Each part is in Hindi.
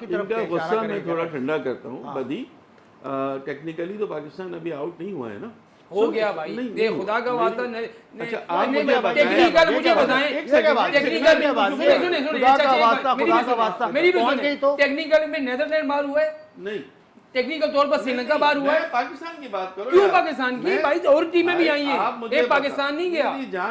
इनका गुस्सा मैं थोड़ा ठंडा करता हूँ। बदी टेक्निकली तो पाकिस्तान अभी आउट नहीं हुआ है ना, हो गया भाई। ये खुदा का वास्ता अच्छा आप मुझे टेक्निकल मुझे बताएं, टेक्निकल सुने मेरी भी सुने, टेक्निकल में नीदरलैंड बाहर हुआ है नहीं, टेक्निकल तौर पर श्रीलंका बाहर हुआ है। पाकिस्तान की बात करो। क्यों पाकिस्तान की भाई, और टीमें भी आई हैं, एक पाकिस्तान नहीं गया,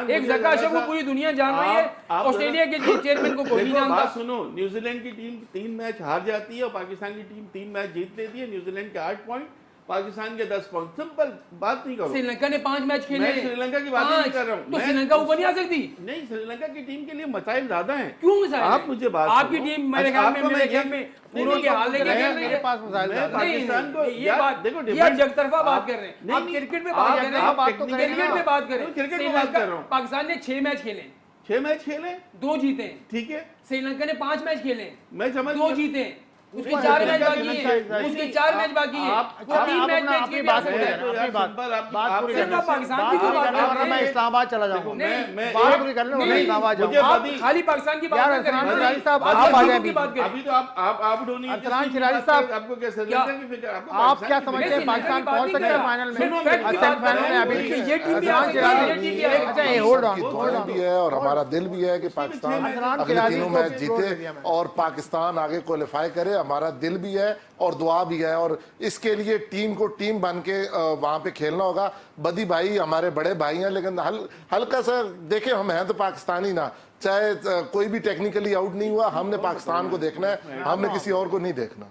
एक जका अशरफ को पूरी दुनिया जान रही है, ऑस्ट्रेलिया के चेयरमैन को कोई नहीं जानता। सुनो, न्यूजीलैंड की टीम 3 मैच हार जाती है और पाकिस्तान की टीम 3 मैच जीत लेती है। न्यूजीलैंड के 8 पॉइंट, पाकिस्तान के 10 पॉइंट। सिंपल बात नहीं करो। श्रीलंका ने 5 मैच खेले, मैं श्रीलंका की बात नहीं कर रहा हूँ, तो श्रीलंका ऊपर नहीं आ सकती। नहीं, श्रीलंका की टीम के लिए मसाइल ज्यादा हैं। क्यों मसाइल? आप मुझे बात, आपकी टीम मेरे ख्याल में पूरों के हाल लेके खेल रही है। पाकिस्तान को ये बात देखो, ये आप जगतरफा बात कर रहे हैं। आप क्रिकेट पे बात कर रहे हैं, क्रिकेट पे बात करें, क्रिकेट पे बात कर रहा हूँ। पाकिस्तान ने 6 मैच खेले, 6 मैच खेले, 2 जीते, ठीक है। श्रीलंका ने 5 मैच खेले, मैं समझ 2 जीते, उसके 4 मैच बाकी है, उसके 4 मैच बाकी है, वो 3 मैच अपनी बात पाकिस्तान की क्यों बात कर रहे हैं? मैं इस्लामाबाद चला जाऊंगा, मैं बात पूरी कर लो, मैं इस्लामाबाद जाऊंगा। आप खाली पाकिस्तान की बात यार, नहीं करें, अरसलान साहब, आप आप आ जाएं की बात करें। अभी तो आप धोनी, अरसलान चिराजी साहब, आपको क्या श्रीलंका की फिक्र? आप क्या समझते हैं पाकिस्तान पहुंच सकता है फाइनल में? सेमीफाइनल में अभी ये टीम भी आ सकती है। अच्छा, होल्ड ऑन, भी है और हमारा दिल भी है कि पाकिस्तान अगले तीनों मैच जीते और पाकिस्तान आगे क्वालिफाई करे। हमारा दिल भी है और दुआ भी है, और इसके लिए टीम को टीम बन के वहां पे खेलना होगा। बदी भाई हमारे बड़े भाई हैं, लेकिन हल्का सा देखें, हम हैं तो पाकिस्तानी ना, चाहे कोई भी टेक्निकली आउट नहीं हुआ, हमने पाकिस्तान को देखना है, हमने किसी और को नहीं देखना।